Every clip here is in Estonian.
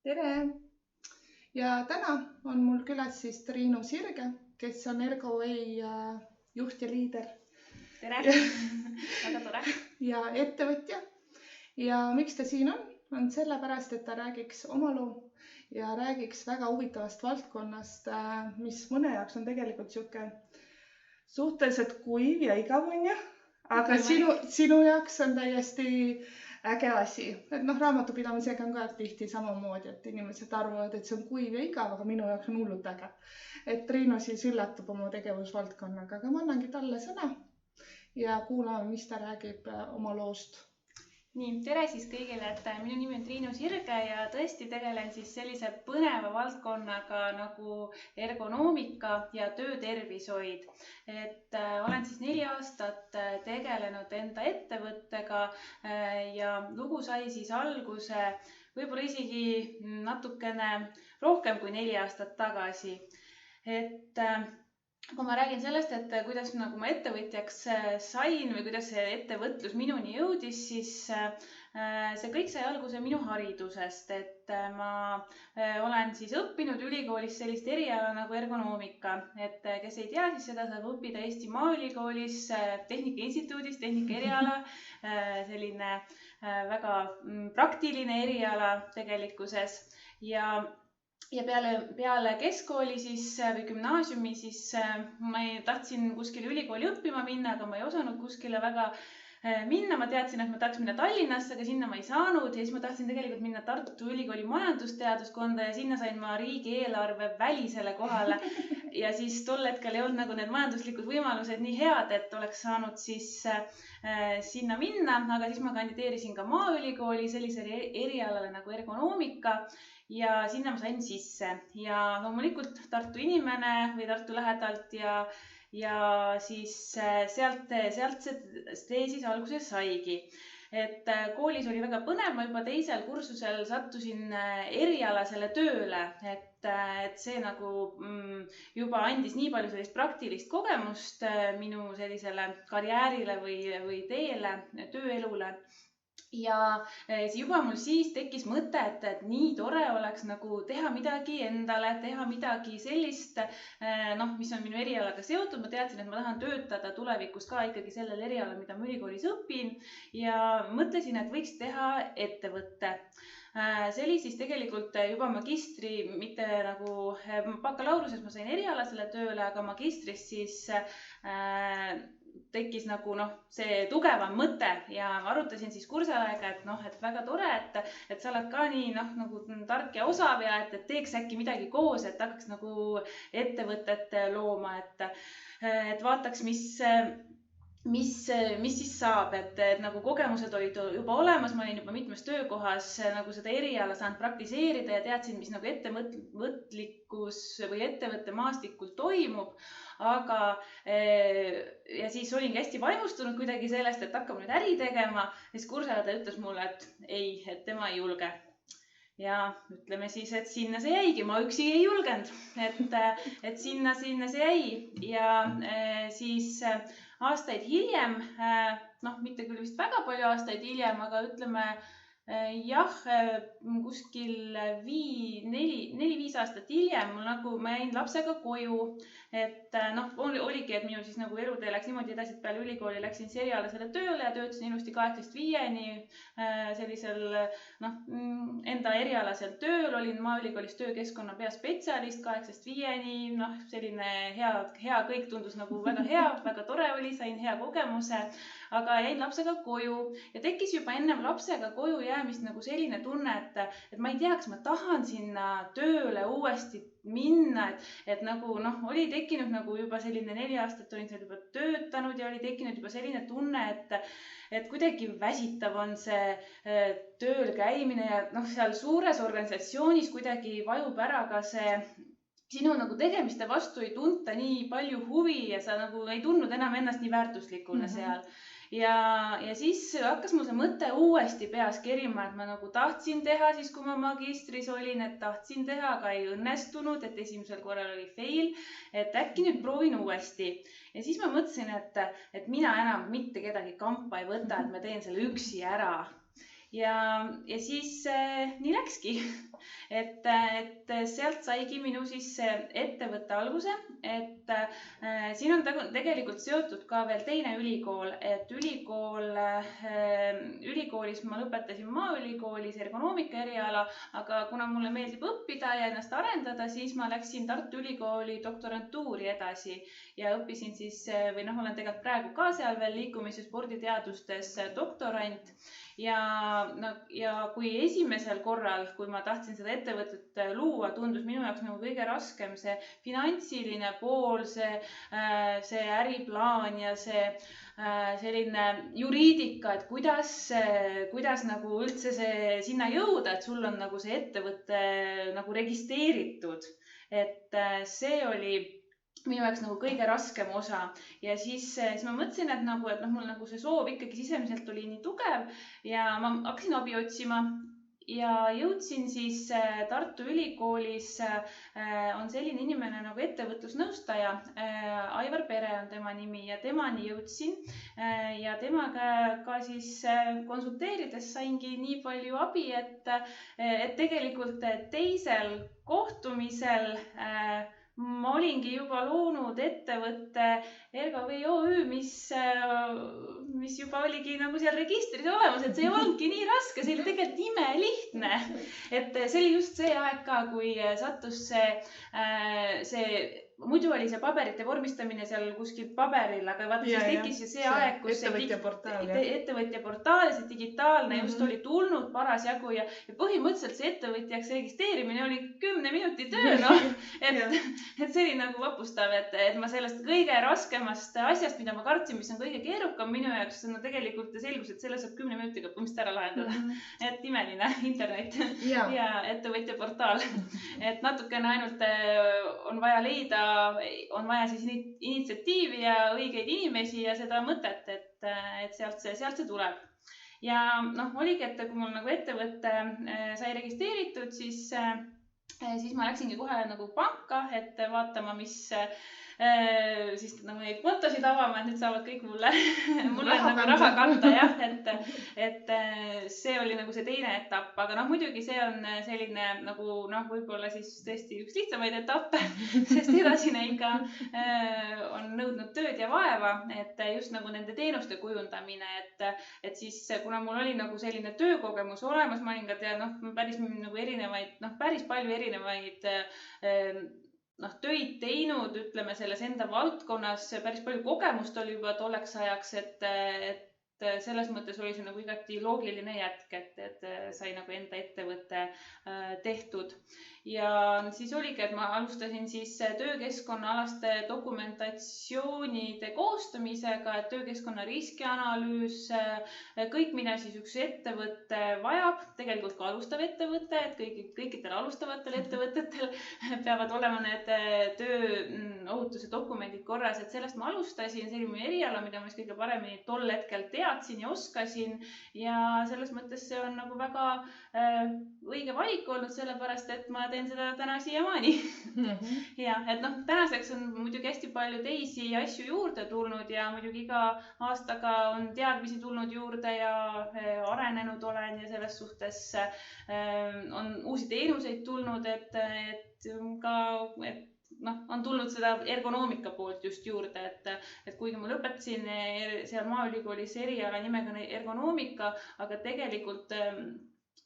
Tere! Ja täna on mul külas siis Triinu Sirge, kes on ErgoWay juht ja liider Tere! Väga tore. ja ettevõtja. Ja miks ta siin on sellepärast, et ta räägiks oma loo ja räägiks väga huvitavast valdkonnast, mis mõne jaoks on tegelikult sihuke suhteliselt kuiv ja igav, aga sinu jaoks on täiesti äge asi. Et raamatupidamisega on ka tihti samamoodi, et inimesed arvavad, et see on kuiv ja igav, aga minu jaoks on hullult äge. Et Triinu siis üllatub oma tegevusvaldkonnaga, aga ma annangi talle sõna ja kuulame, mis ta räägib oma loost. Nii, tere siis kõigile, et minu nimi on Triinu Sirge ja tõesti tegelen siis sellise põneva valdkonnaga nagu ergonoomika ja töötervishoid. Et olen siis 4 aastat tegelenud enda ettevõttega ja lugu sai siis alguse võib-olla isegi natukene rohkem kui 4 aastat tagasi. Et kui ma räägin sellest, et kuidas nagu ma ettevõtjaks sain või kuidas see ettevõtlus minuni jõudis, siis see kõik sai alguse minu haridusest, et ma olen siis õppinud ülikoolis sellist eriala nagu ergonoomika, et kes ei tea, siis seda saab õppida Eesti Maaülikoolis Tehnika Instituudis, tehnika eriala, selline väga praktiline eriala tegelikkuses ja peale keskkooli siis või gümnaasiumi siis ma tahtsin kuskile ülikooli õppima minna, aga ma ei osanud kuskile väga minna. Ma teadsin, et ma tahaks minna Tallinnasse, aga sinna ma ei saanud ja siis ma tahtsin tegelikult minna Tartu Ülikooli majandusteaduskonda ja sinna sain ma riigieelarve välisele kohale. Ja siis tol hetkel ei olnud nagu need majanduslikud võimalused nii head, et oleks saanud siis sinna minna, aga siis ma kandideerisin ka Maaülikooli sellisele erialale nagu ergonoomika ja sinna ma sain sisse ja loomulikult Tartu inimene või Tartu lähedalt ja siis sealt see siis alguse saigi. Et koolis oli väga põnev, ma juba 2. kursusel sattusin erialasele tööle, et see nagu juba andis nii palju sellist praktilist kogemust minu sellisele karjäärile või teele, tööelule. Ja juba mul siis tekkis mõte, et nii tore oleks nagu teha midagi endale, teha midagi sellist, mis on minu erialaga seotud. Ma teadsin, et ma tahan töötada tulevikus ka ikkagi sellel erialal, mida ma ülikoolis õpin ja mõtlesin, et võiks teha ettevõtte. See oli siis tegelikult juba magistri, mitte nagu bakalaureuse ma sain erialasele tööle, aga magistris siis tekkis nagu see tugevam mõte ja arutasin siis kursaega, et väga tore, et sa oled ka nii nagu tark ja osav ja et teeks äkki midagi koos, et hakkaks nagu ettevõtet looma, et vaataks, mis siis saab, et nagu kogemused olid juba olemas, ma olin juba mitmes töökohas nagu seda eriala saanud praktiseerida ja teadsin, mis nagu ettevõtlikkus või ettevõtte maastikul toimub. Aga ja siis olingi hästi vaimustunud kuidagi sellest, et hakkame nüüd äri tegema. Siis kursaõde ütles mulle, et ei, et tema ei julge. Ja ütleme siis, et sinna see jäigi. Ma üksi ei julgenud, et sinna see jäi ja siis aastaid hiljem, mitte küll vist väga palju aastaid hiljem, aga ütleme kuskil 4-5 aastat hiljem ma jäin lapsega koju, et oligi, et minu siis nagu elutee läks niimoodi edasi, et peale ülikooli läksin seriaalasele tööle ja töötasin ilusti 8-5 sellisel enda erialasel tööl, olin Maaülikoolis töökeskkonna peaspetsialist 8-5, selline hea, kõik tundus nagu väga hea, väga tore oli, sain hea kogemuse, aga jäin lapsega koju ja tekkis juba ennem lapsega koju jäämist nagu selline tunne, et ma ei tea, kas ma tahan sinna tööle uuesti minna, et nagu oli tekkinud nagu juba selline 4 aastat olin seal juba töötanud ja oli tekkinud juba selline tunne, et kuidagi väsitav on see tööl käimine ja seal suures organisatsioonis kuidagi vajub ära ka see sinu nagu tegemiste vastu ei tunta nii palju huvi ja sa nagu ei tundnud enam ennast nii väärtuslikuna seal. Ja siis hakkas mul see mõte uuesti peas kerima, et ma nagu tahtsin teha siis, kui ma magistris olin, et tahtsin teha, aga ei õnnestunud, et esimesel korral oli fail, et äkki nüüd proovin uuesti. Ja siis ma mõtlesin, et mina enam mitte kedagi kampa ei võta, et ma teen selle üksi ära. ja siis nii läkski, et sealt saigi minu siis ettevõtte alguse, et siin on tegelikult seotud ka veel teine ülikool, et ülikoolis ma lõpetasin Maaülikoolis ergonoomika eriala, aga kuna mulle meeldib õppida ja ennast arendada, siis ma läksin Tartu Ülikooli doktorantuuri edasi ja õppisin siis, või noh, olen tegelikult praegu ka seal veel liikumis- ja sporditeadustes doktorant. Ja kui esimesel korral, kui ma tahtsin seda ettevõtet luua, tundus minu jaoks nagu kõige raskem see finantsiline pool, see äriplaan ja see selline juriidika, et kuidas nagu üldse sinna jõuda, et sul on nagu see ettevõte nagu registreeritud. Et see oli minu jaoks nagu kõige raskem osa ja siis ma mõtlesin, et mul nagu see soov ikkagi sisemiselt oli nii tugev ja ma hakkasin abi otsima ja jõudsin siis Tartu Ülikoolis, on selline inimene nagu ettevõtlusnõustaja, Aivar Pere on tema nimi ja temani jõudsin ja temaga ka siis konsulteerides saingi nii palju abi, et tegelikult teisel kohtumisel ma olingi juba loonud ettevõtte ErgoVay OÜ, mis juba oligi nagu seal registris olemas, et see ei olnudki nii raske, see oli tegelikult imelihtne. Et see oli just see aeg ka, kui sattus muidu oli see paberite vormistamine seal kuskil paberil, aga vaata siis tekkis ju see aeg, kus ettevõtja portaal, see digitaalne just oli tulnud parasjagu ja põhimõtteliselt see ettevõtjaks registreerimine oli 10 minuti töö, et see oli nagu vapustav, et ma sellest kõige raskemast asjast, mida ma kartsin, mis on kõige keerukam minu jaoks, tegelikult selgus, et selle saab 10 minutiga põhimõtteliselt ära lahendada. Et imeline internet ja ettevõtja portaal. Et natukene ainult on vaja leida, on vaja siis initsiatiivi ja õigeid inimesi ja seda mõtet, et sealt see tuleb. Ja oligi, et kui mul nagu ettevõte sai registreeritud, siis ma läksingi kohe nagu panka, et vaatama, mis siis nagu neid kontosid avama, et nüüd saavad kõik mulle nagu raha kanda, jah, et see oli nagu see teine etapp, aga muidugi see on selline nagu võib-olla siis tõesti üks lihtsamaid etappe, sest edasine ikka on nõudnud tööd ja vaeva, et just nagu nende teenuste kujundamine, et siis kuna mul oli nagu selline töökogemus olemas, ma olin ka päris nagu erinevaid, päris palju erinevaid töid teinud, ütleme selles enda valdkonnas, päris palju kogemust oli juba tolleks ajaks, et selles mõttes oli see nagu igati loogiline jätk, et sai nagu enda ettevõte tehtud. Ja siis oligi, et ma alustasin siis töökeskkonnaalaste dokumentatsioonide koostamisega, et töökeskkonna riskianalüüs, kõik, mida siis üks ettevõte vajab, tegelikult ka alustav ettevõte, et kõikidel alustavatel ettevõtetel peavad olema need tööohutuse dokumendid korras, et sellest ma alustasin, see oli mu eriala, mida ma kõige paremini tol hetkel teadsin ja oskasin ja selles mõttes see on nagu väga õige valik olnud, sellepärast et ma teen seda täna siiamaani. Ja, et tänaseks on muidugi hästi palju teisi asju juurde tulnud ja muidugi iga aastaga on teadmisi tulnud juurde ja arenenud olen ja selles suhtes on uusi teenuseid tulnud, et on tulnud seda ergonoomika poolt just juurde, et kuigi ma lõpetasin seal Maaülikoolis eriala nimega ergonoomika, aga tegelikult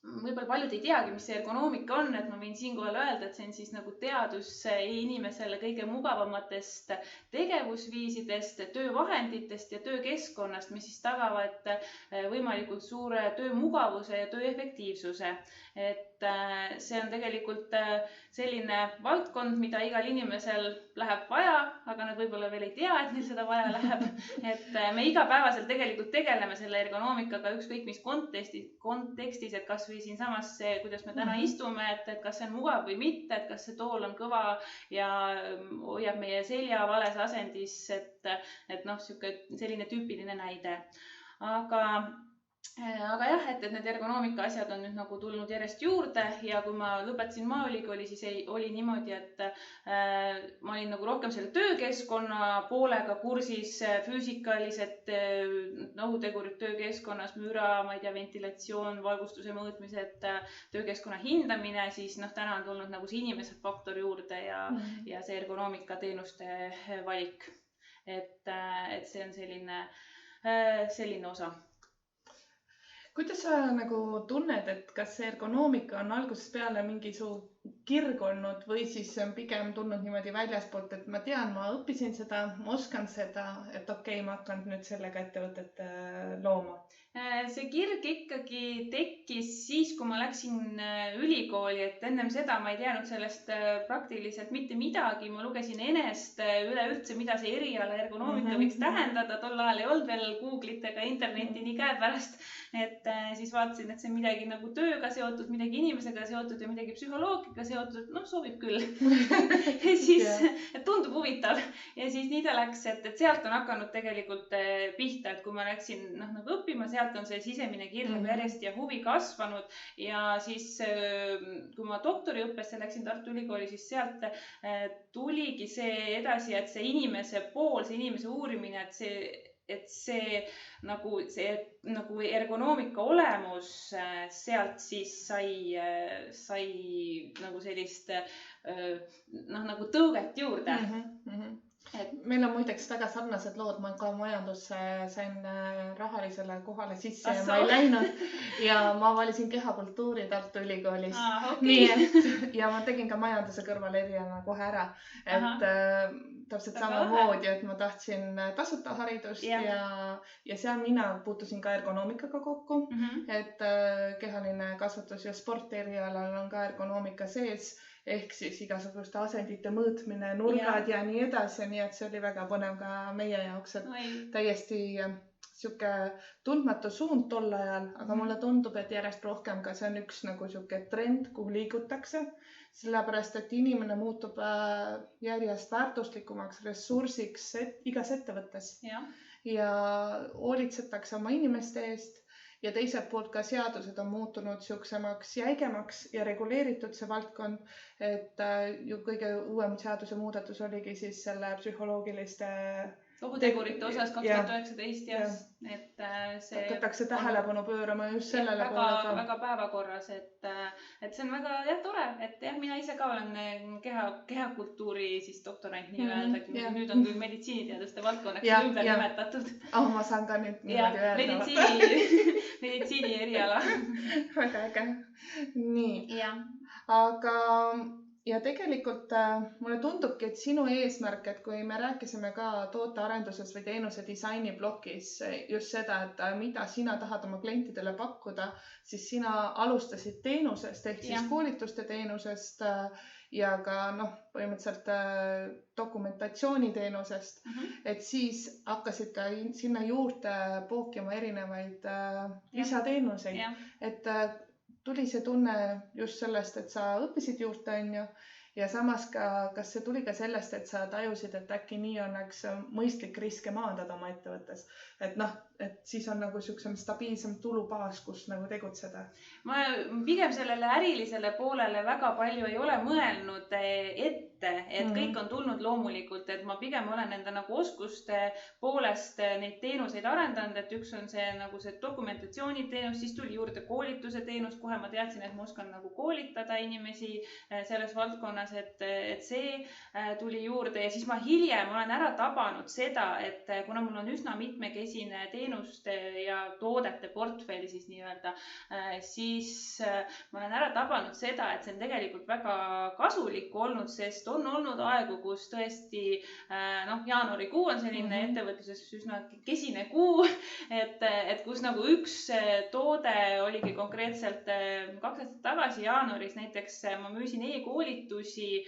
võib-olla paljud ei teagi, mis see ergonoomika on, et ma võin siinkohal öelda, et see on siis nagu teadus inimesele kõige mugavamatest tegevusviisidest, töövahenditest ja töökeskkonnast, mis siis tagavad võimalikult suure töömugavuse ja tööefektiivsuse. Et see on tegelikult selline valdkond, mida igal inimesel läheb vaja, aga nad võib-olla veel ei tea, et neil seda vaja läheb. Et me igapäevaselt tegelikult tegeleme selle ergonoomikaga ükskõik mis kontekstis, et kas või siinsamas see, kuidas me täna istume, et kas see on mugav või mitte, et kas see tool on kõva ja hoiab meie selja vales asendis, et selline tüüpiline näide. Aga Aga jah, et need ergonoomika asjad on nüüd nagu tulnud järjest juurde ja kui ma lõpetasin Maaülikooli, siis oli niimoodi, et ma olin nagu rohkem selle töökeskkonna poolega kursis, füüsikalised ohutegurid töökeskkonnas, müra, ma ei tea, ventilatsioon, valgustuse mõõtmised, töökeskkonna hindamine, siis täna on tulnud nagu see inimese faktor juurde ja see ergonoomika teenuste valik. Et see on selline osa. Kuidas sa nagu tunned, et kas see ergonoomika on algusest peale mingi su kirg olnud või siis on pigem tulnud niimoodi väljaspoolt, et ma tean, ma õppisin seda, ma oskan seda, et okei, ma hakkan nüüd sellega ettevõtet looma? See kirg ikkagi tekkis siis, kui ma läksin ülikooli, et ennem seda ma ei teadnud sellest praktiliselt mitte midagi. Ma lugesin enest üleüldse, mida see eriala ergonoomika võiks tähendada. Tol ajal ei olnud veel Google'it ega interneti nii käepärast. Et siis vaatasin, et see on midagi nagu tööga seotud, midagi inimesega seotud ja midagi psühholoogiga seotud. Sobib küll. Ja siis tundub huvitav. Ja siis nii ta läks, et sealt on hakanud tegelikult pihta, et kui ma läksin nagu õppima, sealt on see sisemine kirg järjest ja huvi kasvanud ja siis kui ma doktoriõppesse läksin Tartu Ülikooli, siis sealt tuligi see edasi, et see inimese pool, see inimese uurimine, et see nagu ergonoomika olemus sealt siis sai nagu sellist nagu tõuget juurde. Meil on muideks väga sarnased lood, ma ka majandusse sain rahalisele kohale sisse ja ma ei läinud ja ma valisin kehakultuuri Tartu Ülikoolis. Nii et ja ma tegin ka majanduse kõrval erialana kohe ära, et täpselt samamoodi, et ma tahtsin tasuta haridust ja seal mina puutusin ka ergonoomikaga kokku, et kehaline kasvatus ja sport erialal on ka ergonoomika sees. Ehk siis igasuguste asendite mõõtmine, nurgad ja nii edasi, nii et see oli väga põnev ka meie jaoks, et täiesti siuke tundmatu suund tol ajal, aga mulle tundub, et järjest rohkem ka see on üks nagu siuke trend, kuhu liigutakse, sellepärast, et inimene muutub järjest väärtuslikumaks ressursiks igas ettevõttes ja hoolitsetakse oma inimeste eest. Ja teiselt poolt ka seadused on muutunud siuksemaks jäigemaks ja reguleeritud see valdkond, et ju kõige uuem seaduse muudatus oligi siis selle psühholoogiliste ohutegurite osas 2019, et see hakatakse tähelepanu pöörama just sellele poole. Väga päevakorras, et see on väga tore, et mina ise ka olen kehakultuuri siis doktorant nii-öelda, nüüd on küll meditsiiniteaduste valdkonnaks ümber nimetatud. Ma saan ka nüüd niimoodi öelda. Meditsiini eriala. Väga äge. Nii, aga ja tegelikult mulle tundubki, et sinu eesmärk, et kui me rääkisime ka tootearenduses või teenuse disaini blokis just seda, et mida sina tahad oma klientidele pakkuda, siis sina alustasid teenusest ehk siis koolituste teenusest ja ka põhimõtteliselt dokumentatsiooniteenusest, et siis hakkasid ka sinna juurde pookima erinevaid lisateenuseid, et tuli see tunne just sellest, et sa õppisid juurde, ja samas ka, kas see tuli ka sellest, et sa tajusid, et äkki nii on mõistlik riske maandada oma ettevõttes, et siis on nagu siuksem stabiilsem tulubaas, kus nagu tegutseda. Ma pigem sellele ärilisele poolele väga palju ei ole mõelnud ette, et kõik on tulnud loomulikult, et ma pigem olen enda nagu oskuste poolest neid teenuseid arendanud, et üks on see nagu see dokumentatsiooniteenus, siis tuli juurde koolituse teenus, kohe ma teadsin, et ma oskan nagu koolitada inimesi selles valdkonnas, et see tuli juurde ja siis ma hiljem olen ära tabanud seda, et kuna mul on üsna mitmekesine teenuste ja toodete portfell siis nii-öelda, siis ma olen ära tabanud seda, et see on tegelikult väga kasulik olnud, sest on olnud aegu, kus tõesti jaanuarikuu on selline ettevõtluses üsna kesine kuu, et kus nagu üks toode oligi konkreetselt 2 aastat tagasi jaanuaris näiteks ma müüsin e-koolitusi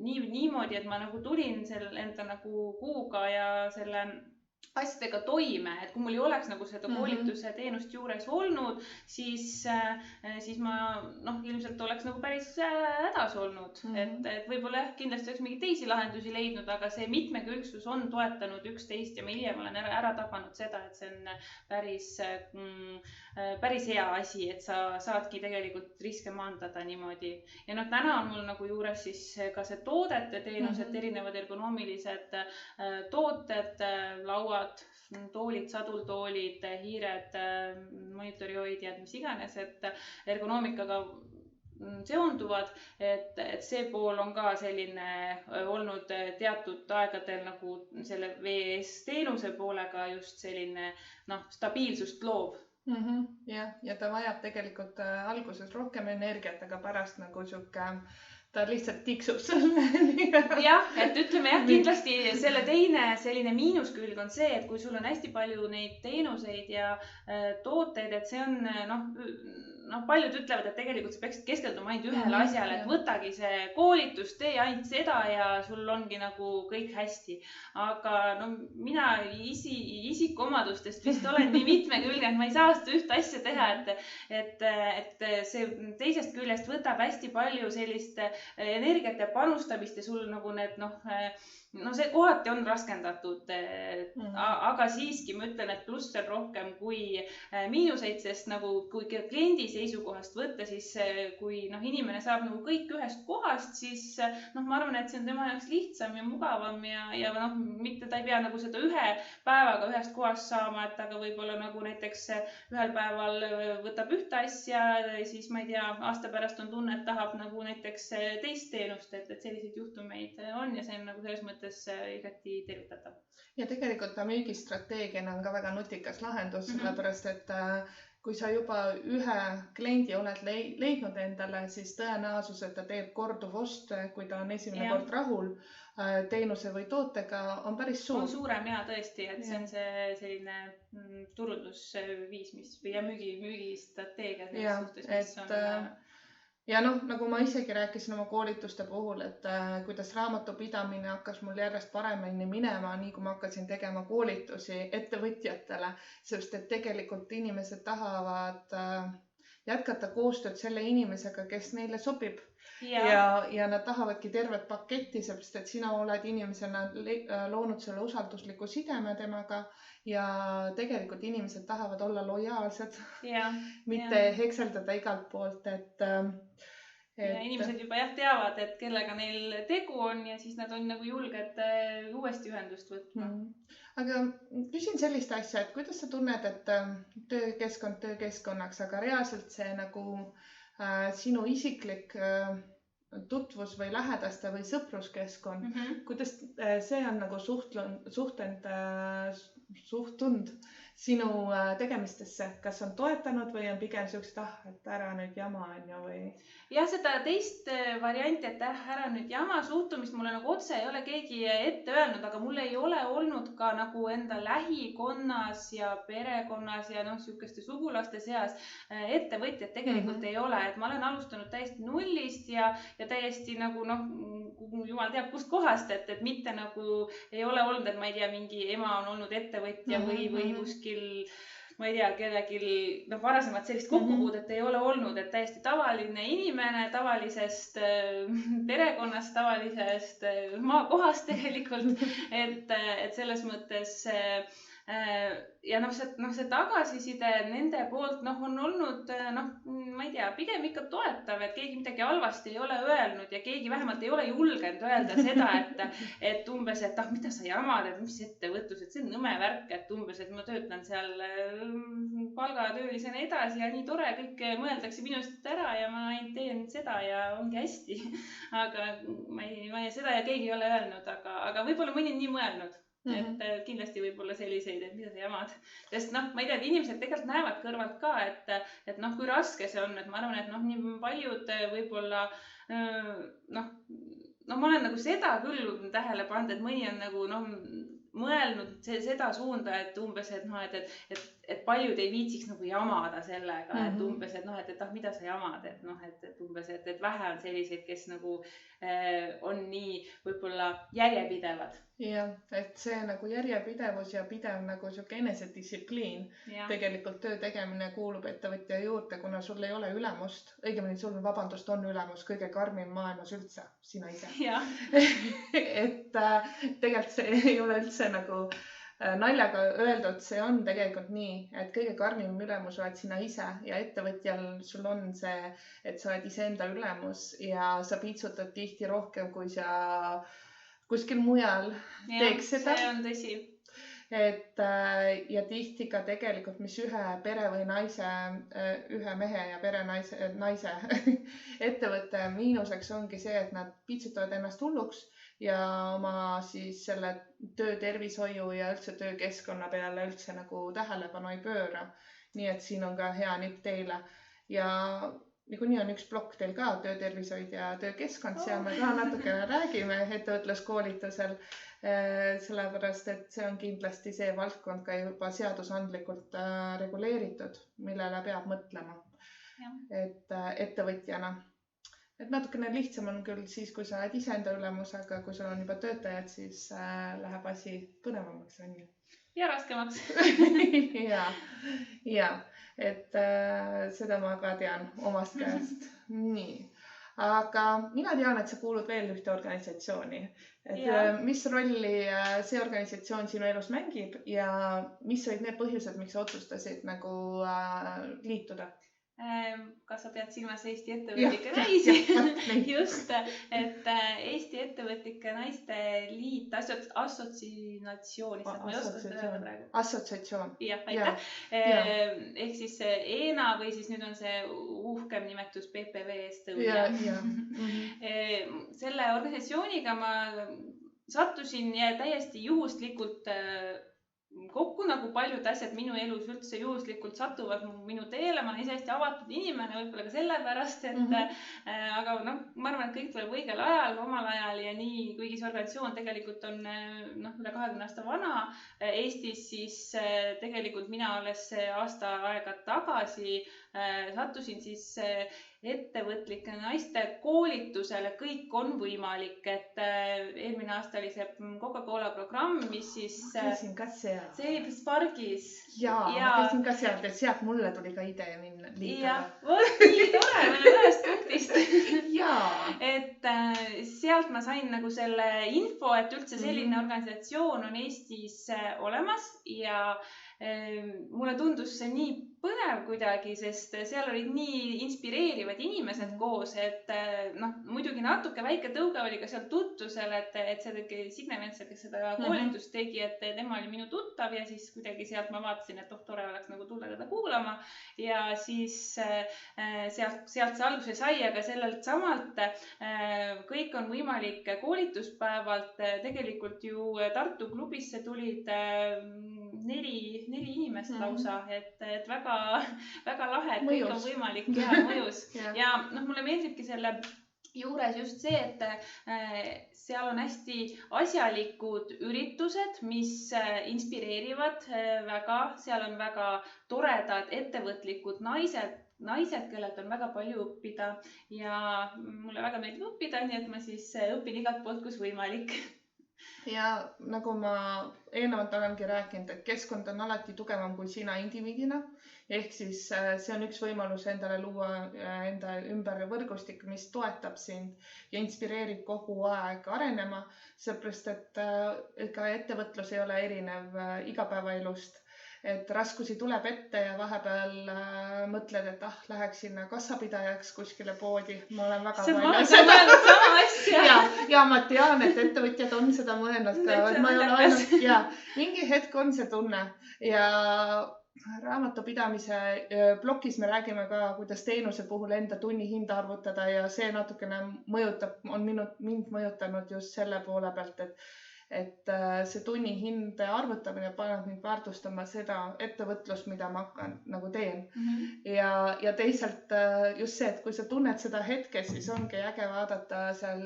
niimoodi, et ma nagu tulin enda nagu kuuga ja selle asjadega toime, et kui mul ei oleks nagu seda koolituse teenust juures olnud, siis ma ilmselt oleks nagu päris hädas olnud. Et võib-olla jah, kindlasti oleks mingeid teisi lahendusi leidnud, aga see mitmekülgsus on toetanud üksteist ja ma hiljem olen ära tabanud seda, et see on päris hea asi, et sa saadki tegelikult riske maandada niimoodi. Ja täna on mul nagu juures siis ka see toodete teenused, erinevad ergonoomilised tooted, lauad, toolid, sadultoolid, hiired, monitorihoidjad, mis iganes, et ergonoomikaga seonduvad, et see pool on ka selline olnud teatud aegadel nagu selle VS teenuse poolega just selline stabiilsust loob. Ja ta vajab tegelikult alguses rohkem energiat, aga pärast nagu ta lihtsalt tiksub selle. Jah, et ütleme jah, kindlasti selle teine selline miinuskülg on see, et kui sul on hästi palju neid teenuseid ja tooteid, et see on paljud ütlevad, et tegelikult sa peaksid keskenduma ainult ühele asjale, et võtagi see koolitus, tee ainult seda ja sul ongi nagu kõik hästi. Aga mina isikuomadustest vist olen nii mitmekülgne, et ma ei saa seda ühte asja teha, et see teisest küljest võtab hästi palju sellist energiat ja panustamist ja sul nagu need see kohati on raskendatud, aga siiski ma ütlen, et pluss on rohkem kui miinuseid, sest nagu kui kliendi seisukohast võtta, siis kui inimene saab nagu kõik ühest kohast, siis ma arvan, et see on tema jaoks lihtsam ja mugavam ja mitte ta ei pea nagu seda ühe päevaga ühest kohast saama, et aga võib-olla nagu näiteks ühel päeval võtab ühte asja, siis ma ei tea, aasta pärast on tunne, et tahab nagu näiteks teist teenust, et selliseid juhtumeid on ja see on nagu selles mõttes igati tervitatav. Ja tegelikult ta müügistrateegiana on ka väga nutikas lahendus, sellepärast et kui sa juba ühe kliendi oled leidnud endale, siis tõenäosus, et ta teeb korduvost, kui ta on esimene kord rahul teenuse või tootega, on päris suur. On suurem ja tõesti, et see on see selline turundusviis ja müügistrateegia selles suhtes, mis on... Ja nagu ma isegi rääkisin oma koolituste puhul, et kuidas raamatupidamine hakkas mul järjest paremini minema, nii kui ma hakkasin tegema koolitusi ettevõtjatele, sest et tegelikult inimesed tahavad jätkata koostööd selle inimesega, kes neile sobib. Ja nad tahavadki tervet paketti, sest et sina oled inimesena loonud selle usaldusliku sideme temaga ja tegelikult inimesed tahavad olla lojaalsed, mitte hekseldada igalt poolt, Ja inimesed juba teavad, et kellega neil tegu on ja siis nad on nagu julged uuesti ühendust võtma. Aga küsin sellist asja, et kuidas sa tunned, et töökeskkond töökeskkonnaks, aga reaalselt see nagu sinu isiklik tutvus või lähedaste või sõpruskeskkond, kuidas see on nagu suhtunud sinu tegemistesse, kas on toetanud või on pigem sellised, et ära nüüd jama on ju või? Ja seda teist varianti, et ära nüüd jama suhtumist mulle nagu otse ei ole keegi ette öelnud, aga mul ei ole olnud ka nagu enda lähikonnas ja perekonnas ja sihukeste sugulaste seas ettevõtjad tegelikult ei ole, et ma olen alustanud täiesti nullist ja täiesti nagu jumal teab kust kohast, et mitte nagu ei ole olnud, et ma ei tea, mingi ema on olnud ettevõtja või kuskil, ma ei tea, kellelgi varasemalt sellist kokkupuudet ei ole olnud, et täiesti tavaline inimene tavalisest perekonnast, tavalisest maakohast tegelikult, et selles mõttes ja see tagasiside nende poolt on olnud, ma ei tea, pigem ikka toetav, et keegi midagi halvasti ei ole öelnud ja keegi vähemalt ei ole julgenud öelda seda, et umbes, et mida sa jamad, et mis ettevõtlus, et see on nõme värk, et umbes, et ma töötan seal palgatöölisena edasi ja nii tore, kõik mõeldakse minust ära ja ma ainult teen seda ja ongi hästi. Aga seda ja keegi ei ole öelnud, aga võib-olla mõni on nii mõelnud. Et kindlasti võib-olla selliseid, et mida sa jamad. Sest ma ei tea, et inimesed tegelikult näevad kõrvalt ka, et kui raske see on, et ma arvan, et nii paljud võib-olla, ma olen nagu seda küll tähele pannud, et mõni on nagu mõelnud seda suunda, et umbes, et paljud ei viitsiks nagu jamada sellega, et umbes, et noh, et mida sa jamad, et noh, et umbes, et vähe on selliseid, kes nagu on nii võib-olla järjepidevad. Jah, et see nagu järjepidevus ja pidev nagu siuke enesedistsipliin, tegelikult töö tegemine kuulub ettevõtja juurde, kuna sul ei ole ülemust, õigemini sul vabandust on ülemus, kõige karmim maailmas üldse, sina ise. Et tegelikult see ei ole üldse nagu naljaga öeldud, see on tegelikult nii, et kõige karmim ülemus oled sina ise ja ettevõtjal sul on see, et sa oled iseenda ülemus ja sa piitsutad tihti rohkem, kui sa kuskil mujal teeks seda. See on tõsi. Et ja tihti ka tegelikult, mis ühe pere või naise, ühe mehe ja pere naise ettevõtte miinuseks ongi see, et nad piitsutavad ennast hulluks ja oma siis selle töötervishoiu ja üldse töökeskkonna peale üldse nagu tähelepanu ei pööra. Nii et siin on ka hea nipp teile. Ja niikuinii on üks plokk teil ka, töötervishoid ja töökeskkond, seal me ka natukene räägime ettevõtluskoolitusel, sellepärast, et see on kindlasti see valdkond ka juba seadusandlikult reguleeritud, millele peab mõtlema, et ettevõtjana. Et natukene lihtsam on küll siis, kui sa oled iseenda ülemus, aga kui sul on juba töötajad, siis läheb asi põnevamaks. Ja raskemaks. ja, et seda ma ka tean omast käest. Nii, aga mina tean, et sa kuulud veel ühte organisatsiooni. Et mis rolli see organisatsioon sinu elus mängib ja mis olid need põhjused, miks sa otsustasid nagu liituda? Kas sa pead silmas Eesti ettevõtlike naisi? Just, et Eesti ettevõtlike naiste liit, assotsiatsioon, ma ei oska seda öelda praegu. Assotsiatsioon. Jah, aitäh. Ehk siis ENA või siis nüüd on see uhkem nimetus PPV Estonia. Selle organisatsiooniga ma sattusin täiesti juhuslikult kokku, nagu paljud asjad minu elus üldse juhuslikult satuvad minu teele. Ma olen ise hästi avatud inimene, võib-olla ka sellepärast, et aga no, ma arvan, et kõik tuleb õigel ajal, omal ajal ja nii, kuigi see organisatsioon tegelikult on üle 20 aasta vana Eestis, siis tegelikult mina alles aasta aega tagasi sattusin siis ettevõtlike naiste koolitusele Kõik on võimalik, et eelmine aasta oli see Coca-Cola programm, mis siis käisin ka seal. See oli Spargis. Ma käisin ka sealt, et sealt mulle tuli ka idee minna liitada. Nii tore, me oleme ühest punktist. Et sealt ma sain nagu selle info, et üldse selline organisatsioon on Eestis olemas ja mulle tundus see nii põnev kuidagi, sest seal olid nii inspireerivad inimesed koos, et muidugi natuke väike tõuge oli ka seal tutvusel, et see Signe Ventsel, kes seda koolitust tegi, et tema oli minu tuttav ja siis kuidagi sealt ma vaatasin, et tore oleks nagu tulla teda kuulama ja siis sealt see alguse sai, aga sellelt samalt Kõik on võimalik koolituspäevalt tegelikult ju Tartu klubisse tulid 4 inimest lausa, et väga lahe, et kõik on võimalik ja mõjus. Ja mulle meeldibki selle juures just see, et seal on hästi asjalikud üritused, mis inspireerivad väga, seal on väga toredad ettevõtlikud naised, kellelt on väga palju õppida ja mulle väga meeldib õppida, nii et ma siis õpin igalt poolt, kus võimalik. Ja nagu ma eelnevalt olengi rääkinud, et keskkond on alati tugevam kui sina indiviidina. Ehk siis see on üks võimalus endale luua enda ümber võrgustik, mis toetab sind ja inspireerib kogu aeg arenema. Seepärast, et ka ettevõtlus ei ole erinev igapäevaelust. Et raskusi tuleb ette ja vahepeal mõtled, et läheks sinna kassapidajaks kuskile poodi. Ma olen väga palju sama asja. Ja ma tean, et ettevõtjad on seda mõelnud ka. Ma ei ole ainult, mingi hetk on see tunne ja raamatupidamise blokis me räägime ka, kuidas teenuse puhul enda tunni hinda arvutada ja see natukene on mind mõjutanud just selle poole pealt, et see tunni hinde arvutamine paneb mind väärtustama seda ettevõtlust, mida ma nagu teen. Ja teisalt just see, et kui sa tunned seda hetke, siis ongi äge vaadata seal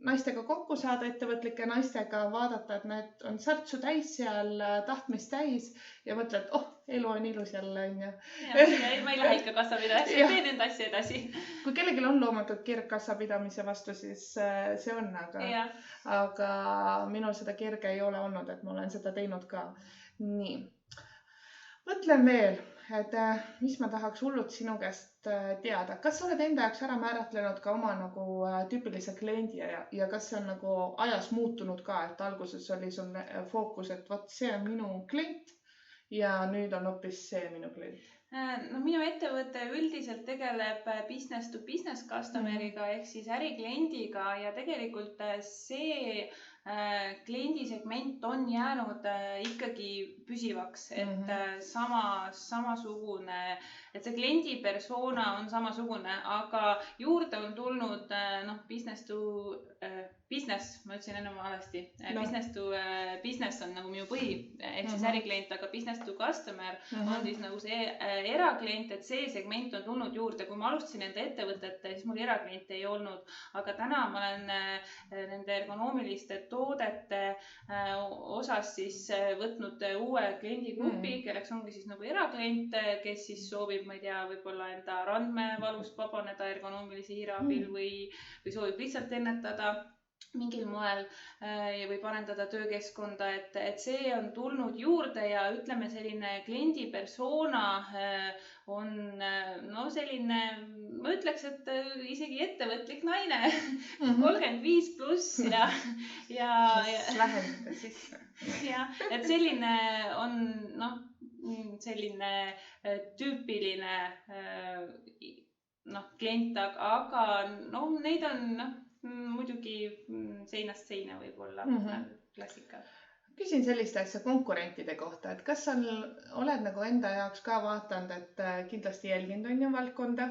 naistega kokku saada, ettevõtlike naistega, vaadata, et need on särtsu täis seal, tahtmist täis ja mõtled, elu on ilus jälle, on ju. Ma ei lähe ikka kassapidajaks, ma teen enda asja edasi. Kui kellelgi on loomulikult kirg kassapidamise vastu, siis see on, aga minul seda kirge ei ole olnud, et ma olen seda teinud ka. Nii. Mõtlen veel, et mis ma tahaks hullult sinu käest teada. Kas sa oled enda jaoks ära määratlenud ka oma nagu tüüpilise kliendi ja kas see on nagu ajas muutunud ka, et alguses oli sul fookus, et vot see on minu klient ja nüüd on hoopis see minu klient? No minu ettevõte üldiselt tegeleb business to business customeriga ehk siis ärikliendiga ja tegelikult see kliendisegment on jäänud ikkagi püsivaks, et samasugune, et see kliendi persona on samasugune, aga juurde on tulnud business to business, ma ütlesin enne valesti, business to business on nagu minu põhi, ehk siis äriklient, aga business to customer on siis nagu see eraklient, et see segment on tulnud juurde. Kui ma alustasin enda ettevõtet, siis mul erakliente ei olnud, aga täna ma olen nende ergonoomiliste toodete osas siis võtnud uue kliendigrupi, kelleks ongi siis nagu eraklient, kes siis soovib, ma ei tea, võib-olla enda randmevalust vabaneda ergonoomilise hiire abil või soovib lihtsalt ennetada mingil moel või parendada töökeskkonda, et see on tulnud juurde ja ütleme selline kliendi persona on selline, ma ütleks, et isegi ettevõtlik naine, 35 pluss ja läheneda sisse. Ja, et selline on selline tüüpiline klient, aga neid on muidugi seinast seina võib-olla klassika. Küsin sellist asja konkurentide kohta, et kas sa oled nagu enda jaoks ka vaatanud, et kindlasti jälginud on ju valdkonda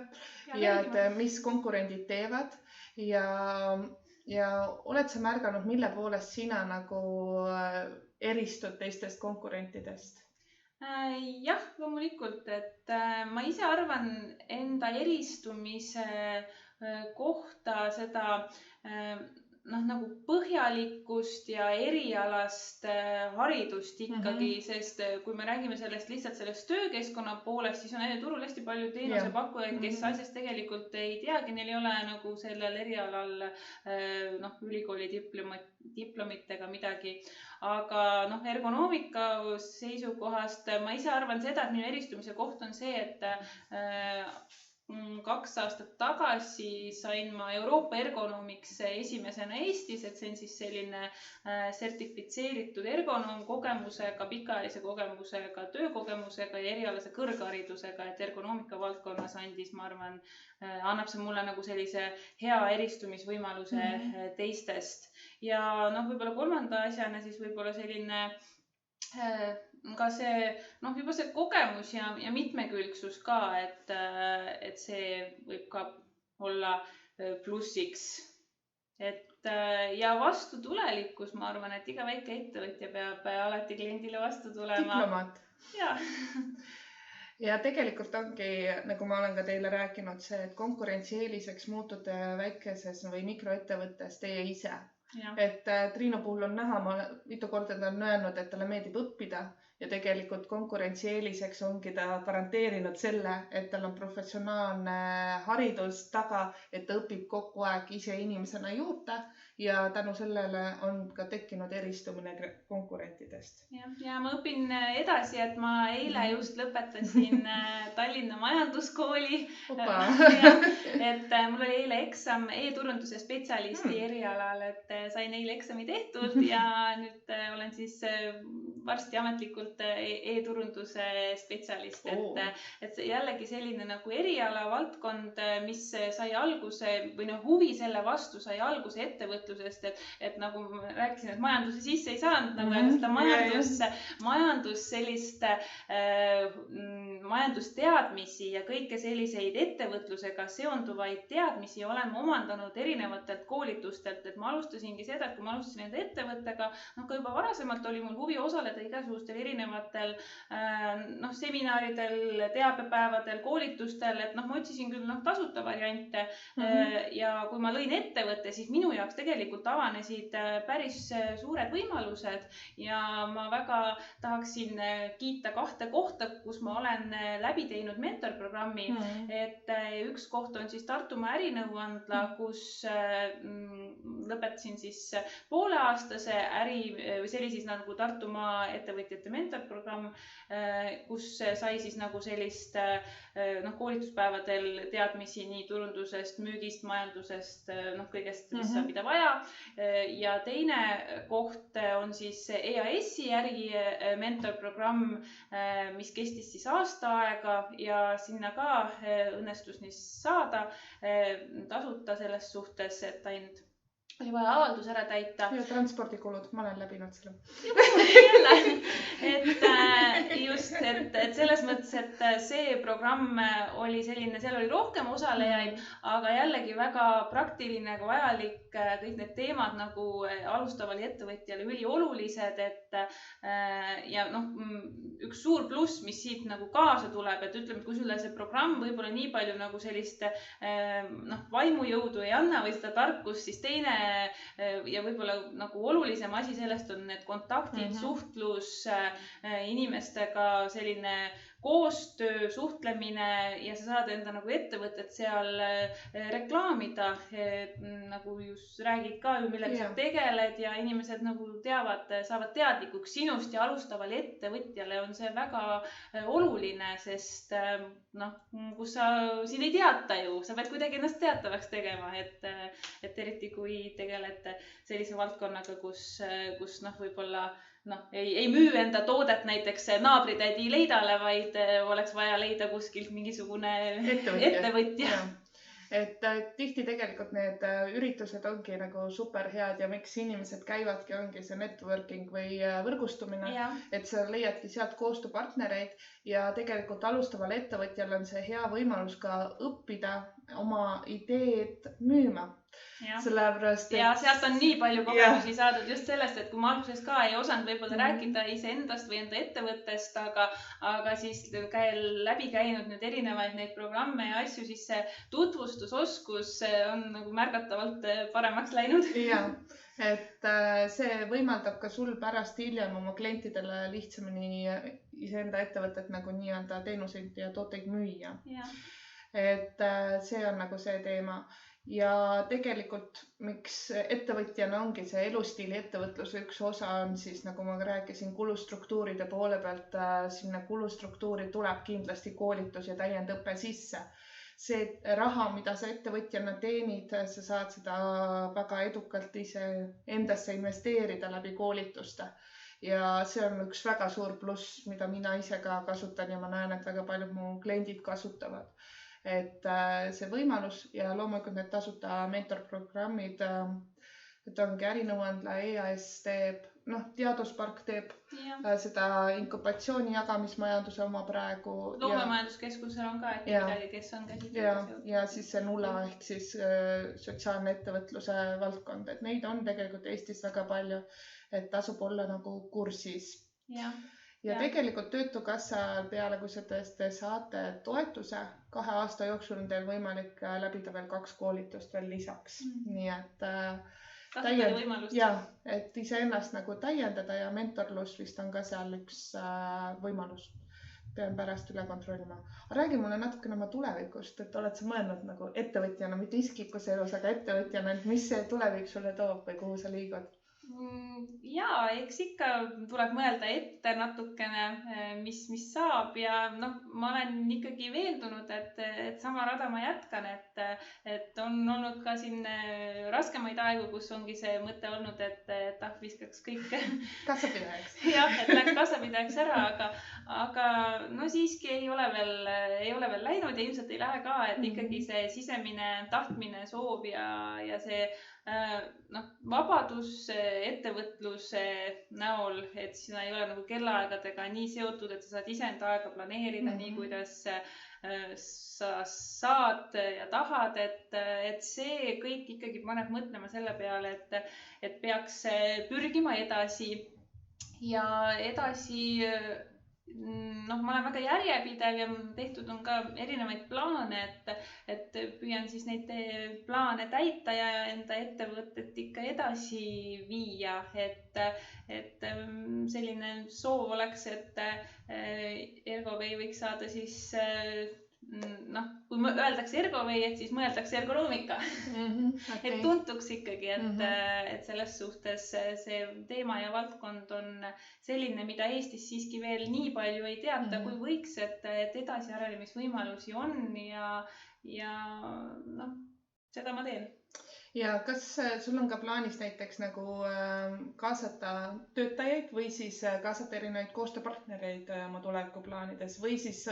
ja et mis konkurendid teevad ja oled sa märganud, mille poolest sina nagu eristud teistest konkurentidest? Jah, loomulikult, et ma ise arvan enda eristumise kohta seda nagu põhjalikkust ja erialast haridust ikkagi, sest kui me räägime sellest töökeskkonna poolest, siis on turul hästi palju teenusepakkujaid, kes asjast tegelikult ei teagi, neil ei ole nagu sellel erialal ülikooli diplomitega midagi. Aga ergonoomika seisukohast ma ise arvan seda, et minu eristumise koht on see, et 2 aastat tagasi sain ma Euroopa Ergonomiks esimesena Eestis, et see on siis selline sertifitseeritud ergonoom kogemusega, pikaajalise kogemusega, töökogemusega ja erialase kõrgharidusega, et ergonoomika valdkonnas andis, ma arvan, annab see mulle nagu sellise hea eristumisvõimaluse teistest. Ja võib-olla kolmanda asjana siis võib-olla selline ka see, juba see kogemus ja mitmekülgsus ka, et see võib ka olla plussiks. Ja vastutulelikkus, ma arvan, et iga väike ettevõtja peab alati kliendile vastu tulema. Diplomaat. Ja tegelikult ongi, nagu ma olen ka teile rääkinud, see, et konkurentsieeliseks muutute väikeses või mikroettevõttes teie ise. Et Triinu puhul on näha, ma mitu korda ta on öelnud, et talle meeldib õppida ja tegelikult konkurentsieeliseks ongi ta garanteerinud selle, et tal on professionaalne haridus taga, et ta õpib kogu aeg ise inimesena juurde ja tänu sellele on ka tekkinud eristumine konkurentidest. Ja ma õpin edasi, et ma eile just lõpetasin Tallinna majanduskooli. Et mul oli eile eksam e-turunduse spetsialisti erialal, et sain eile eksami tehtud ja nüüd olen siis varsti ametlikult e-turunduse spetsialist, et jällegi selline nagu eriala valdkond, mis sai alguse või huvi selle vastu sai alguse ettevõtlusest, et nagu ma rääkisin, et majanduse sisse ei saanud, aga seda majandus sellist majandusteadmisi ja kõike selliseid ettevõtlusega seonduvaid teadmisi oleme omandanud erinevatelt koolitustelt, et ma alustasingi seda, et kui ma alustasin enda ettevõttega, ka juba varasemalt oli mul huvi osaleda igasugustel erinevatel erinevatel seminaridel, teabepäevadel, koolitustel, et ma otsisin küll tasuta variante ja kui ma lõin ettevõtte, siis minu jaoks tegelikult avanesid päris suured võimalused ja ma väga tahaksin kiita 2 kohta, kus ma olen läbi teinud mentorprogrammi, et üks koht on siis Tartumaa ärinõuandla, kus lõpetasin siis pooleaastase see oli siis nagu Tartumaa ettevõtjate mentorprogramm, kus sai siis nagu sellist koolituspäevadel teadmisi nii turundusest, müügist, majandusest, kõigest, mis on mida vaja. Ja teine koht on siis EAS-i äri mentorprogramm, mis kestis siis aasta aega ja sinna ka õnnestus saada tasuta selles suhtes, et ainult oli vaja avaldus ära täita. Ja transpordikulud, ma olen läbinud selle. Jälle, et selles mõttes, et see programm oli selline, seal oli rohkem osalejaid, aga jällegi väga praktiline, aga vajalik, kõik need teemad nagu alustavale ettevõtjale üliolulised, ja üks suur pluss, mis siit nagu kaasa tuleb, et ütleme, et kui sulle see programm võib-olla nii palju nagu sellist vaimujõudu ei anna või seda tarkust, siis teine ja võib-olla nagu olulisem asi sellest on need kontaktid, suhtlus inimestega, selline koostöö, suhtlemine ja sa saad enda nagu ettevõtet seal reklaamida, nagu just räägid ka, millega sa tegeled ja inimesed nagu teavad, saavad teadlikuks sinust ja alustavale ettevõtjale on see väga oluline, sest kus siin ei teata ju, sa pead kuidagi ennast teatavaks tegema, et eriti kui tegeled sellise valdkonnaga, kus võib-olla ei müü enda toodet näiteks naabritädi leidale, vaid oleks vaja leida kuskilt mingisugune ettevõtja. Et tihti tegelikult need üritused ongi nagu super head ja miks inimesed käivadki, ongi see networking või võrgustumine, et sa leiadki sealt koostööpartnereid ja tegelikult alustaval ettevõtjal on see hea võimalus ka õppida oma ideed müüma. Sellepärast, ja sealt on nii palju kogemusi saadud just sellest, et kui ma alguses ka ei osanud võib-olla rääkida iseendast või enda ettevõttest, aga siis läbi käinud nüüd erinevaid neid programme ja asju, siis see tutvustusoskus on nagu märgatavalt paremaks läinud. Ja, et see võimaldab ka sul pärast hiljem oma klientidele lihtsamini iseenda ettevõtet nagu nii-öelda teenuseid ja tooteid müüa. Et see on nagu see teema. Ja tegelikult, miks ettevõtjana ongi see elustiili ettevõtluse üks osa on siis, nagu ma rääkisin, kulustruktuuride poole pealt, sinna kulustruktuuri tuleb kindlasti koolitus ja täiendõppe sisse. See raha, mida sa ettevõtjana teenid, sa saad seda väga edukalt ise endasse investeerida läbi koolituste. Ja see on üks väga suur pluss, mida mina ise ka kasutan ja ma näen, et väga paljud mu kliendid kasutavad. Et see võimalus ja loomulikult need tasuta mentorprogrammid, et ongi ärinõuandla, EAS teeb, Teaduspark teeb seda inkubatsiooni jagamismajanduse oma praegu. Loomemajanduskeskusel on ka, et midagi, kes on käsitlenud. Ja siis see NULA ehk siis sotsiaalne ettevõtluse valdkond, et neid on tegelikult Eestis väga palju, et tasub olla nagu kursis. Ja tegelikult Töötukassa peale, kui sa tõesti saate toetuse, 2 aasta jooksul on teil võimalik läbida veel 2 koolitust veel lisaks. Nii et et iseennast nagu täiendada ja mentorlus vist on ka seal üks võimalus. Pean pärast üle kontrollima. Räägi mulle natukene oma tulevikust, et oled sa mõelnud nagu ettevõtjana, mitte isiklikus elus, aga ettevõtjana, et mis see tulevik sulle toob või kuhu sa liigud? Jaa, eks ikka tuleb mõelda ette natukene, mis saab ja ma olen ikkagi veendunud, et sama rada ma jätkan, et on olnud ka siin raskemaid aegu, kus ongi see mõte olnud, et viskaks kõik kassapidajaks. Jah, et läks kassapidajaks ära, aga siiski ei ole veel läinud ja ilmselt ei lähe ka, et ikkagi see sisemine tahtmine, soov ja see vabadus ettevõtluse näol, et sina ei ole nagu kellaaegadega nii seotud, et sa saad iseenda aega planeerida nii, kuidas sa saad ja tahad, et see kõik ikkagi paneb mõtlema selle peale, et peaks pürgima edasi ja edasi ma olen väga järjepidev ja tehtud on ka erinevaid plaane, et püüan siis neid plaane täita ja enda ettevõtet ikka edasi viia, et selline soov oleks, et Ergovay võiks saada siis kui öeldakse Ergovay, et siis mõeldakse ergonoomika. Okay. Et tuntuks ikkagi, et selles suhtes see teema ja valdkond on selline, mida Eestis siiski veel nii palju ei teata, kui võiks, et edasiarenemisvõimalusi on ja seda ma teen. Ja kas sul on ka plaanis näiteks nagu kaasata töötajaid või siis kaasata erinevaid koostööpartnereid oma tulevikuplaanides või siis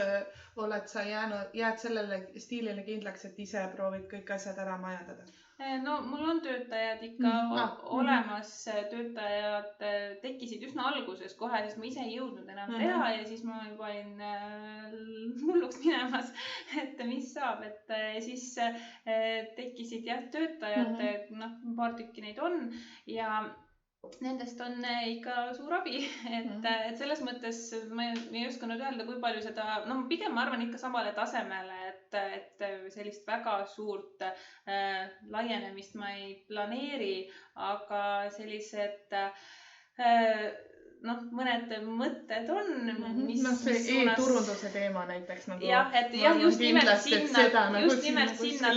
oled sa jääd sellele stiilile kindlaks, et ise proovid kõik asjad ära majadada? No mul on töötajad ikka olemas, töötajad tekkisid üsna alguses kohe, sest ma ise ei jõudnud enam teha ja siis ma juba olin hulluks minemas, et mis saab, et siis tekkisid töötajad, paar tükki neid on ja nendest on ikka suur abi, et selles mõttes ma ei oska nüüd öelda, kui palju seda, pigem ma arvan ikka samale tasemele, et sellist väga suurt laienemist ma ei planeeri, aga sellised mõned mõtted on, mis see e-turunduse teema näiteks nagu. Jah, et just nimelt sinna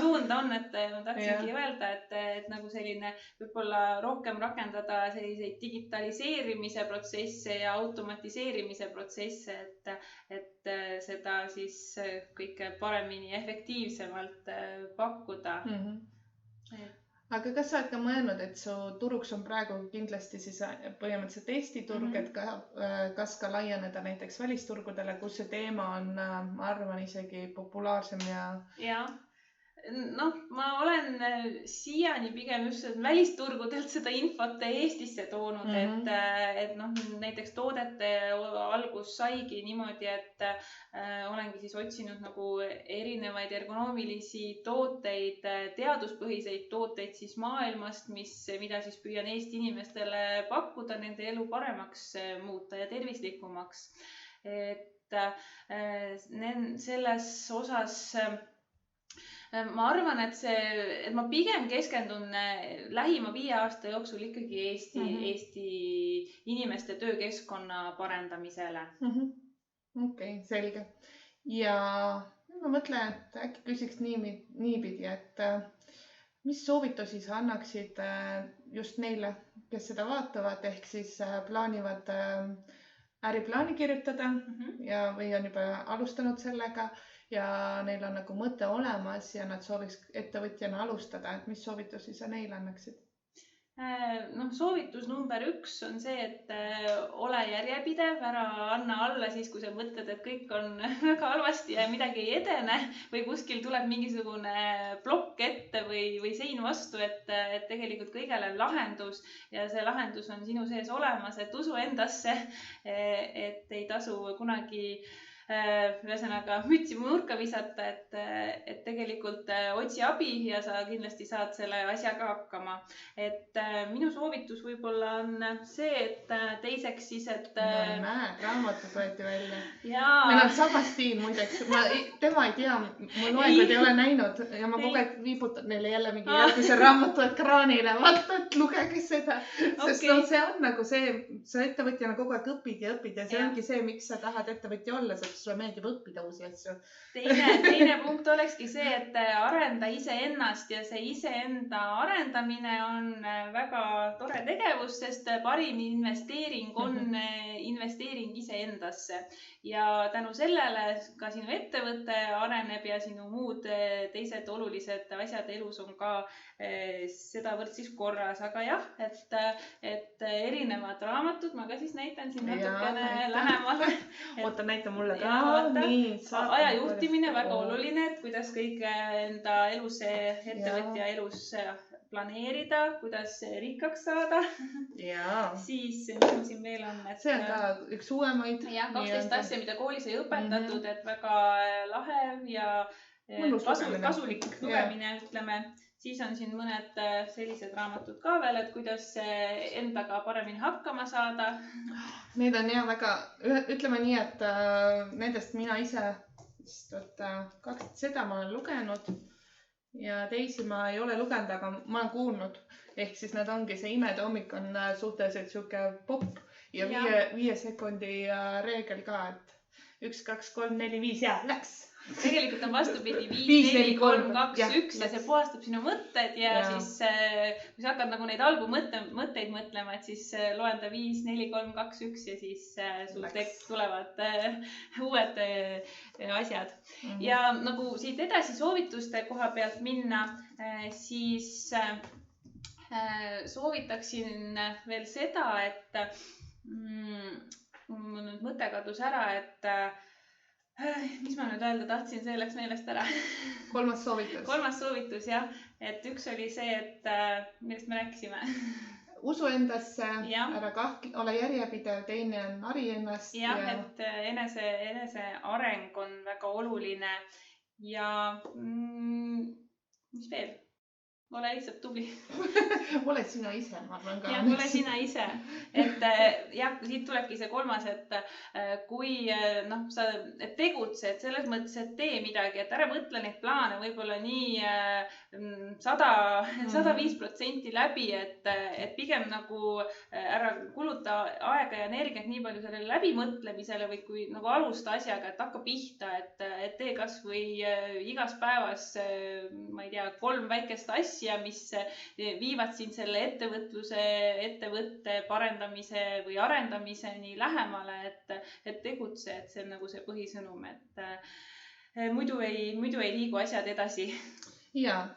suunda on, et ma tahtsingi öelda, et nagu selline võib-olla rohkem rakendada selliseid digitaliseerimise protsesse ja automatiseerimise protsesse, et seda siis kõike paremini, efektiivsemalt pakkuda. Aga kas sa oled ka mõelnud, et su turuks on praegu kindlasti siis põhimõtteliselt Eesti turg, et kas ka laieneda näiteks välisturgudele, kus see teema on, ma arvan, isegi populaarsem ja... Ma olen siiani pigem just välisturgudelt seda infot Eestisse toonud, et näiteks toodete algus saigi niimoodi, et olengi siis otsinud nagu erinevaid ergonoomilisi tooteid, teaduspõhiseid tooteid siis maailmast, mida siis püüan Eesti inimestele pakkuda, nende elu paremaks muuta ja tervislikumaks. Et selles osas ma arvan, et ma pigem keskendun lähima 5 aasta jooksul ikkagi Eesti inimeste töökeskkonna parendamisele. Okei, selge. Ja ma mõtlen, et äkki küsiks niipidi, et mis soovitusi sa annaksid just neile, kes seda vaatavad, ehk siis plaanivad äriplaani kirjutada või on juba alustanud sellega ja neil on nagu mõte olemas ja nad sooviks ettevõtjana alustada, et mis soovitusi sa neile annaksid? Soovitus number 1 on see, et ole järjepidev, ära anna alla siis, kui sa mõtled, et kõik on väga halvasti ja midagi ei edene või kuskil tuleb mingisugune plokk ette või sein vastu, et tegelikult kõigele on lahendus ja see lahendus on sinu sees olemas, et usu endasse, et ei tasu kunagi ühesõnaga mütsi nurka visata, et tegelikult otsi abi ja sa kindlasti saad selle asjaga hakkama. Et minu soovitus võib-olla on see, et teiseks siis, et... raamatud võeti välja. Jaa. Meil on sama stiil muideks. Tema ei tea, mu loenguid ei ole näinud ja ma kogu aeg viibutan neile jälle mingi järgmise raamatu ekraanile. Vaata, et lugege seda. Sest see on nagu see, sa ettevõtjana kogu aeg õpid ja see ongi see, miks sa tahad ettevõtja olla, sest sulle meeldib õppida uusi asju. Teine punkt olekski see, et arenda iseennast ja see iseenda arendamine on väga tore tegevus, sest parim investeering on investeering iseendasse ja tänu sellele ka sinu ettevõte areneb ja sinu muud teised olulised asjad elus on ka sedavõrd siis korras, aga jah, et erinevad raamatud, ma ka siis näitan siin natukene lähemal. Oota, näita mulle ka. Aja juhtimine väga oluline, et kuidas kõik enda elus, ettevõtja elus planeerida, kuidas rikkaks saada. Siis mis siin veel on? See on ka üks uuemaid. 12 asja, mida koolis ei õpetatud, et väga lahe ja kasulik lugemine, ütleme. siis on siin mõned sellised raamatud ka veel, et kuidas endaga paremini hakkama saada. Need on ja väga, ütleme nii, et nendest mina ise seda ma olen lugenud ja teisi ma ei ole lugenud, aga ma olen kuulnud. Ehk siis need ongi, see imede hommik on suhteliselt siuke popp ja 5 sekundi reegel ka, et 1, 2, 3, 4, 5 ja läks. Tegelikult on vastupidi 5, 4, 3, 2, 1 ja see puhastab sinu mõtted ja siis kui sa hakkad nagu neid mõtteid mõtlema, et siis loenda 5, 4, 3, 2, 1 ja siis sul tulevad uued asjad. Ja nagu siit edasi soovituste koha pealt minna, siis soovitaksin veel seda, et mul nüüd mõte kadus ära, et mis ma nüüd öelda tahtsin, see läks meelest ära. Kolmas soovitus, jah. Et üks oli see, et millest me rääkisime. Usu endasse, ära ole järjepidev, teine on hari ennast. Jah, et enese areng on väga oluline ja mis veel? Ole lihtsalt tubli. Ole sina ise, ma arvan ka. Ja, ole sina ise. Et jah, siit tulebki see kolmas, et kui sa tegutsed selles mõttes, et tee midagi, et ära mõtle neid plaane võib-olla nii 105% läbi, et pigem nagu ära kuluta aega ja energiat nii palju sellele läbimõtlemisele või kui nagu alusta asjaga, et hakka pihta, et tee kas või igas päevas, ma ei tea, 3 väikest asja, mis viivad sind selle ettevõtte parendamise või arendamiseni lähemale, et tegutse, et see on nagu see põhisõnum, et muidu ei liigu asjad edasi. Ja,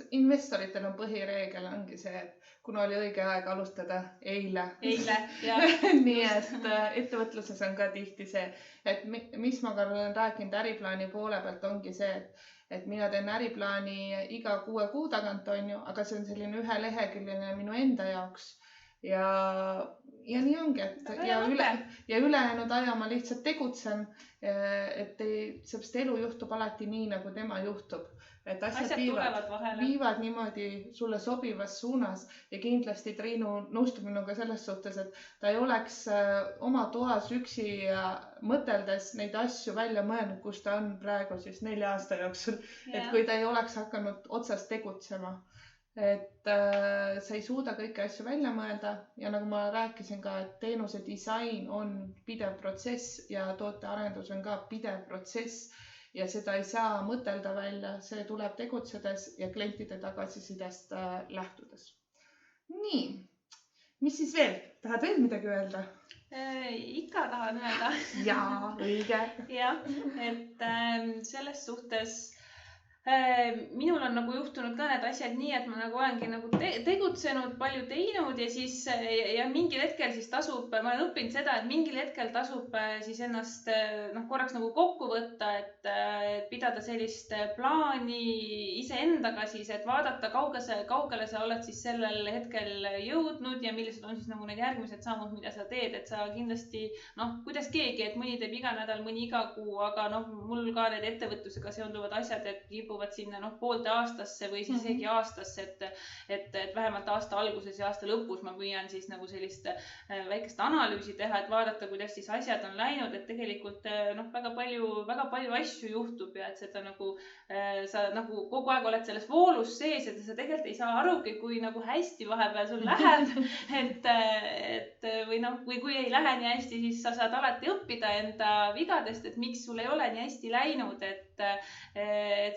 investoritel on põhireegel ongi see, et kuna oli õige aeg alustada eile, jah. Nii et ettevõtluses on ka tihti see, et mis ma ka olen rääkinud äriplaani poole pealt ongi see, et mina teen äriplaani iga 6 kuu tagant, on ju, aga see on selline 1 leheküljeline minu enda jaoks. Ja nii ongi, et ja ülejäänud aja ma lihtsalt tegutsen, et seepärast elu juhtub alati nii, nagu tema juhtub. Et asjad viivad niimoodi sulle sobivas suunas ja kindlasti Triinu nõustub minuga selles suhtes, et ta ei oleks oma toas üksi mõteldes neid asju välja mõelnud, kus ta on praegu siis 4 aasta jooksul, et kui ta ei oleks hakanud otsast tegutsema. Et sa ei suuda kõiki asju välja mõelda ja nagu ma rääkisin ka, et teenuse disain on pidev protsess ja tootearendus on ka pidev protsess ja seda ei saa mõtelda välja, see tuleb tegutsedes ja klientide tagasisidest lähtudes. Nii, mis siis veel? Tahad veel midagi öelda? Ikka tahan öelda. Jaa, õige. Jah, et selles suhtes minul on nagu juhtunud ka need asjad nii, et ma nagu olengi nagu tegutsenud, palju teinud ja siis ja mingil hetkel siis tasub, ma olen õppinud seda, et mingil hetkel tasub siis ennast korraks nagu kokku võtta, et pidada sellist plaani iseendaga siis, et vaadata kaugele sa oled siis sellel hetkel jõudnud ja millised on siis nagu need järgmised sammud, mida sa teed, et sa kindlasti, kuidas keegi, et mõni teeb iga nädal, mõni iga kuu, aga mul ka need ettevõtlusega seonduvad asjad, et kipuvad sinna poolte aastasse või siis isegi aastasse, et vähemalt aasta alguses ja aasta lõpus ma püüan siis nagu sellist väikest analüüsi teha, et vaadata, kuidas siis asjad on läinud, et tegelikult väga palju asju juhtub ja et seda nagu sa nagu kogu aeg oled selles voolus sees, et sa tegelikult ei saa arugi, kui nagu hästi vahepeal sul läheb, või kui ei lähe nii hästi, siis sa saad alati õppida enda vigadest, et miks sul ei ole nii hästi läinud, et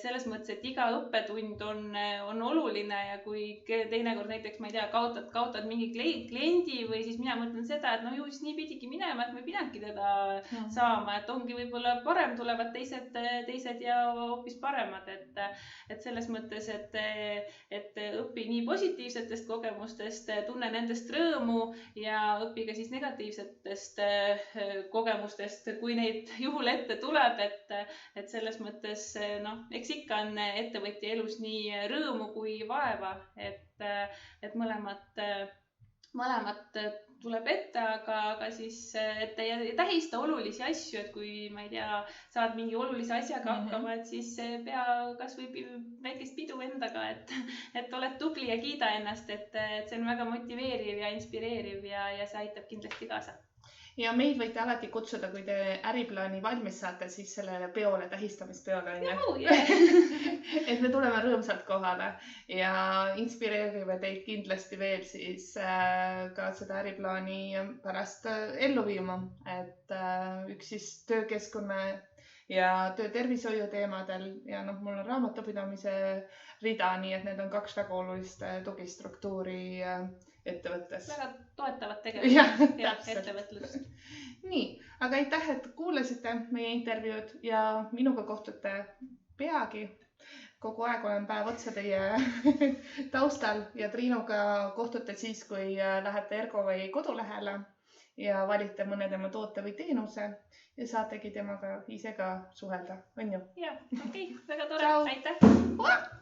selles mõttes, et iga õppetund on oluline ja kui teinekord näiteks, ma ei tea, kaotad mingi kliendi või siis mina mõtlen seda, et ju siis nii pidigi minema, et ma ei pidanudki teda saama, et ongi võib-olla parem, tulevad teised ja hoopis paremad, et selles mõttes, et õpi nii positiivsetest kogemustest, tunne nendest rõõmu ja õpi ka siis negatiivsetest kogemustest, kui neid juhul ette tuleb, et selles mõttes, eks ikka on ettevõtja elus nii rõõmu kui vaeva, et mõlemad mõlemat tuleb ette, aga siis, et ei tähista olulisi asju, et kui, ma ei tea, saad mingi olulise asjaga hakkama, et siis pea kas või väikest pidu endaga, et oled tubli ja kiida ennast, et see on väga motiveeriv ja inspireeriv ja see aitab kindlasti kaasa. Ja meid võite alati kutsuda, kui te äriplaani valmis saate, siis sellele peole, tähistamispeole. Et me tuleme rõõmsalt kohale ja inspireerime teid kindlasti veel siis ka seda äriplaani pärast ellu viima. Et üks siis töökeskkonna ja töötervishoiu teemadel ja mul on raamatupidamise rida, nii et need on 2 väga olulist tugistruktuuri ettevõttes. Väga toetavad tegelikult ja ettevõtlust. Nii, aga aitäh, et kuulasite meie intervjuud ja minuga kohtute peagi. Kogu aeg olen päev otsa teie taustal ja Triinuga kohtute siis, kui lähete Ergo või kodulehele ja valite mõne tema toote või teenuse ja saategi temaga ise ka suhelda, on ju? Jah, okei, väga tore, aitäh!